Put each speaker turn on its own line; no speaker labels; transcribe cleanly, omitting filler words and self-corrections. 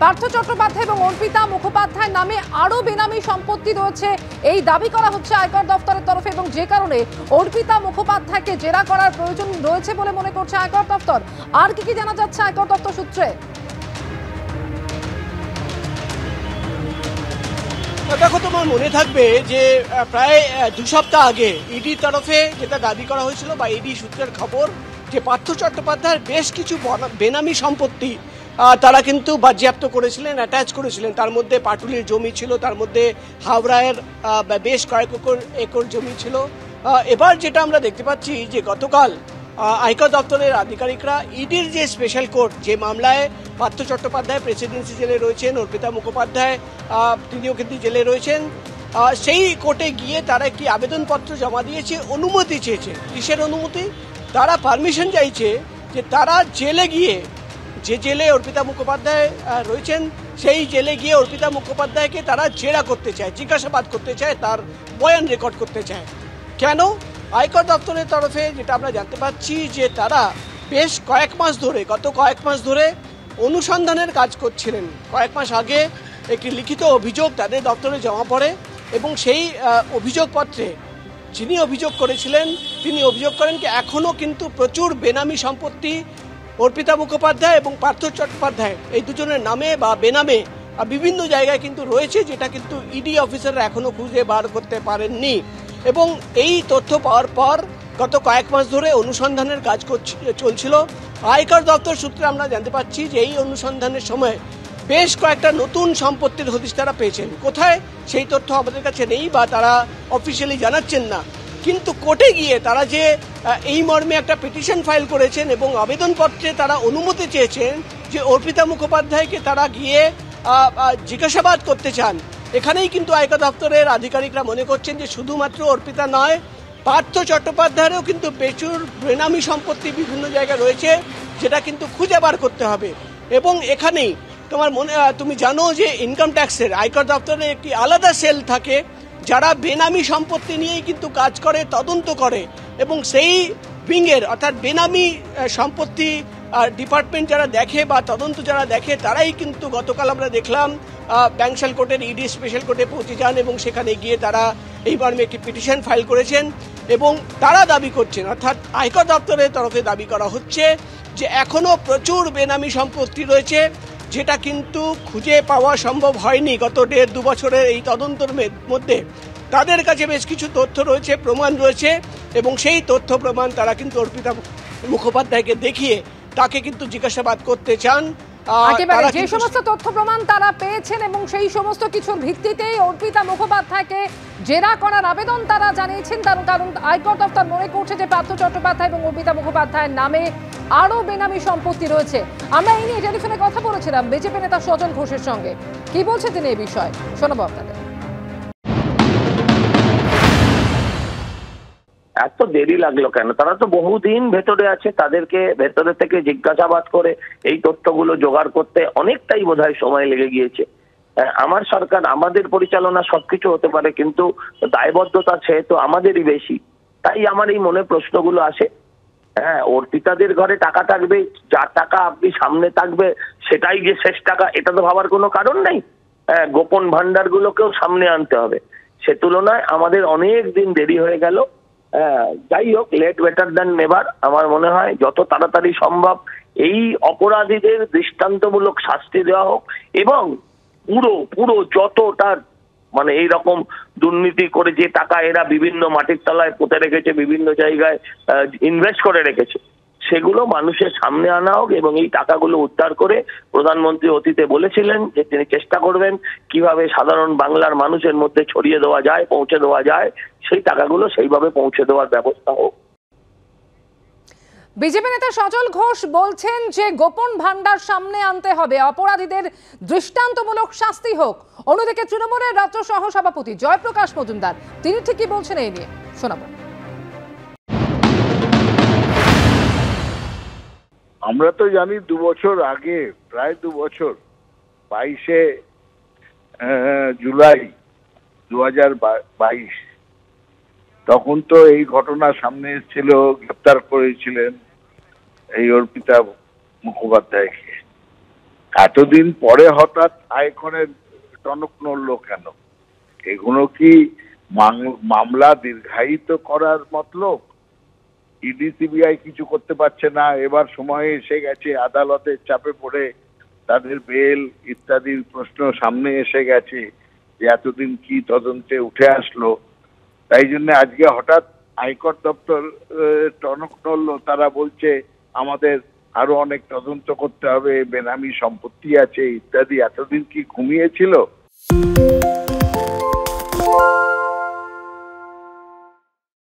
পার্থ চট্টোপাধ্যায় এবং অর্পিতা মুখোপাধ্যায় নামে আরো বেনামি সম্পত্তি রয়েছে এই দাবি করা হচ্ছে আয়কর দপ্তরের তরফে, এবং যে কারণে অর্পিতা মুখোপাধ্যায়কে জেরা করার প্রয়োজন রয়েছে বলে মনে করছে আয়কর দপ্তর। আর কি জানা যাচ্ছে আয়কর দপ্তর সূত্রে?
দেখো, তোমার মনে থাকবে যে প্রায় 2 সপ্তাহ আগে ইডির তরফে যেটা দাবি করা হয়েছিল বা ইডি সূত্রের খবর যে পার্থ চট্টোপাধ্যায়ের বেশ কিছু বেনামি সম্পত্তি তারা কিন্তু বাজেয়াপ্ত করেছিলেন, অ্যাটাচ করেছিলেন। তার মধ্যে পাটুলির জমি ছিল, তার মধ্যে হাওড়ায়ের বেশ কয়েক একর জমি ছিল। এবার যেটা আমরা দেখতে পাচ্ছি যে গতকাল আয়কর দপ্তরের আধিকারিকরা ইডির যে স্পেশাল কোর্ট, যে মামলায় পার্থ চট্টোপাধ্যায় প্রেসিডেন্সি জেলে রয়েছেন, অর্পিতা মুখোপাধ্যায় তিনিও কিন্তু জেলে রয়েছেন, সেই কোর্টে গিয়ে তারা একটি আবেদনপত্র জমা দিয়েছে, অনুমতি চেয়েছে। কিসের অনুমতি? তারা পারমিশন চাইছে যে তারা জেলে গিয়ে, যে জেলে অর্পিতা মুখোপাধ্যায় রয়েছেন সেই জেলে গিয়ে অর্পিতা মুখোপাধ্যায়কে তারা জেরা করতে চায়, জিজ্ঞাসাবাদ করতে চায়, তার বয়ান রেকর্ড করতে চায়। কেন? আয়কর দপ্তরের তরফে যেটা আমরা জানতে পারছি যে তারা বেশ কয়েক মাস ধরে, গত কয়েক মাস ধরে অনুসন্ধানের কাজ করছিলেন। কয়েক মাস আগে একটি লিখিত অভিযোগ তাদের দপ্তরে জমা পড়ে এবং সেই অভিযোগপত্রে যিনি অভিযোগ করেছিলেন তিনি অভিযোগ করেন যে এখনও কিন্তু প্রচুর বেনামি সম্পত্তি অর্পিতা মুখোপাধ্যায় এবং পার্থ চট্টোপাধ্যায় এই দুজনের নামে বা বেনামে বিভিন্ন জায়গায় কিন্তু রয়েছে, যেটা কিন্তু ইডি অফিসাররা এখনও খুঁজে বার করতে পারেননি। এবং এই তথ্য পাওয়ার পর গত কয়েক মাস ধরে অনুসন্ধানের কাজ চলছিল। আয়কর দপ্তর সূত্রে আমরা জানতে পারছি যে এই অনুসন্ধানের সময় বেশ কয়েকটা নতুন সম্পত্তির হদিশ তারা পেয়েছেন। কোথায় সেই তথ্য আমাদের কাছে নেই বা তারা অফিসিয়ালি জানাচ্ছেন না, কিন্তু কোর্টে গিয়ে তারা যে এই মর্মে একটা পিটিশন ফাইল করেছেন এবং আবেদনপত্রে তারা অনুমতি চেয়েছেন যে অর্পিতা মুখোপাধ্যায়কে তারা গিয়ে জিজ্ঞাসাবাদ করতে চান। এখানেই কিন্তু আয়কর দপ্তরের আধিকারিকরা মনে করছেন যে শুধুমাত্র অর্পিতা নয়, পার্থ চট্টোপাধ্যায়েরও কিন্তু প্রচুর বেনামি সম্পত্তি বিভিন্ন জায়গায় রয়েছে, যেটা কিন্তু খুঁজে বার করতে হবে। এবং এখানেই তুমি জানো যে ইনকাম ট্যাক্সের আয়কর দপ্তরের একটি আলাদা সেল থাকে যারা বেনামি সম্পত্তি নিয়েই কিন্তু কাজ করে, তদন্ত করে, এবং সেই উইংয়ের অর্থাৎ বেনামি সম্পত্তি ডিপার্টমেন্ট যারা দেখে বা তদন্ত যারা দেখে তারাই কিন্তু গতকাল আমরা দেখলাম ব্যাংশাল কোর্টের ইডি স্পেশাল কোর্টে পৌঁছে যান এবং সেখানে গিয়ে তারা এই মর্মে একটি পিটিশন ফাইল করেছেন। এবং তারা দাবি করছেন, অর্থাৎ আয়কর দপ্তরের তরফে দাবি করা হচ্ছে যে এখনও প্রচুর বেনামি সম্পত্তি রয়েছে, যেটা কিন্তু খুঁজে পাওয়া সম্ভব হয়নি গত 1.5-2 বছরের এই তদন্তের মধ্যে। তাদের কাছে বেশ কিছু তথ্য রয়েছে, প্রমাণ রয়েছে, এবং সেই তথ্য প্রমাণ তারা কিন্তু অর্পিতা মুখোপাধ্যায়কে দেখিয়ে তাকে কিন্তু জিজ্ঞাসাবাদ করতে চান।
যে সমস্ত তথ্য প্রমাণ তারা পেয়েছেন এবং সেই সমস্ত কিছুর ভিত্তিতেই অর্পিতা মুখোপাধ্যায়কে জেরা করার আবেদন তারা জানিয়েছেন। কারণ আয়কর দপ্তর মনে করছে যে পার্থ চট্টোপাধ্যায় এবং অর্পিতা মুখোপাধ্যায়ের নামে আরো বেনামি সম্পত্তি রয়েছে। আমরা এই নিয়ে টেলিফোনে কথা বলেছিলাম বিজেপি নেতা সজল ঘোষের সঙ্গে। কি বলছে তিনি এই বিষয়ে শোনাবো আপনাদের।
এত দেরি লাগলো কেন? তারা তো বহুদিন ভেতরে আছে, তাদেরকে ভেতরে থেকে জিজ্ঞাসাবাদ করে এই তথ্যগুলো জোগাড় করতে অনেকটাই বোধহয় সময় লেগে গিয়েছে। আমার সরকার, আমাদের পরিচালনা সবকিছু হতে পারে, কিন্তু দায়বদ্ধতা সেহেতু আমাদেরই বেশি। তাই আমার এই মনে প্রশ্নগুলো আসে। হ্যাঁ, অর্পিতাদের ঘরে টাকা থাকবে, যার টাকা আপনি সামনে থাকবে সেটাই যে শেষ টাকা, এটা তো ভাবার কোনো কারণ নেই। গোপন ভান্ডারগুলোকেও সামনে আনতে হবে। সে তুলনায় আমাদের অনেক দিন দেরি হয়ে গেল। যাই হোক, লেট বেটার দ্যান নেভার। আমার মনে হয় যত তাড়াতাড়ি সম্ভব এই অপরাধীদের দৃষ্টান্তমূলক শাস্তি দেওয়া হোক, এবং পুরো যতটা এইরকম দুর্নীতি করে যে টাকা এরা বিভিন্ন মাটির তলায় পুঁতে রেখেছে, বিভিন্ন জায়গায় ইনভেস্ট করে রেখেছে, সেগুলো মানুষের সামনে আনা হোক। এবং এই টাকাগুলো উদ্ধার করে, প্রধানমন্ত্রী অতীতে বলেছিলেন যে তিনি চেষ্টা করবেন কিভাবে সাধারণ বাংলার মানুষের মধ্যে ছড়িয়ে দেওয়া যায়, পৌঁছে দেওয়া যায়, সেই টাকাগুলো সেইভাবে পৌঁছে দেওয়ার ব্যবস্থা হোক।
বিজেপি নেতা সজল ঘোষ বলছেন যে গোপন ভান্ডার সামনে আনতে হবে, অপরাধীদের দৃষ্টান্তমূলক শাস্তি হোক। অন্যদিকে তৃণমূলের রাজ্য সহ সভাপতি জয়প্রকাশ মজুমদার তিনি ঠিকই বলছেন এই নিয়ে, শোনাবো।
আমরা তো জানি 2 বছর আগে, প্রায় 2 বছর, 22শে জুলাই 2022, তখন তো এই ঘটনা সামনে এসেছিল, গ্রেপ্তার করেছিলেন এই অর্পিতা মুখোপাধ্যায়কে। এতদিন পরে হঠাৎ আয়করের টনক নড়লো কেন? এগুলো কি মামলা দীর্ঘায়িত করার মতলব? ইডি সিবিআই কিছু করতে পারছে না, এবার সময় এসে গেছে, আদালতের চাপে পড়ে তাদের বেল ইত্যাদির প্রশ্ন সামনে এসে গেছে, যে এতদিন কি তদন্তে উঠে আসলো, তাই জন্য আজকে হঠাৎ আয়কর দপ্তর টনক নড়লো। তারা বলছে আমাদের আরো অনেক তদন্ত করতে হবে, বেনামি সম্পত্তি আছে ইত্যাদি। এতদিন কি ঘুমিয়েছিল?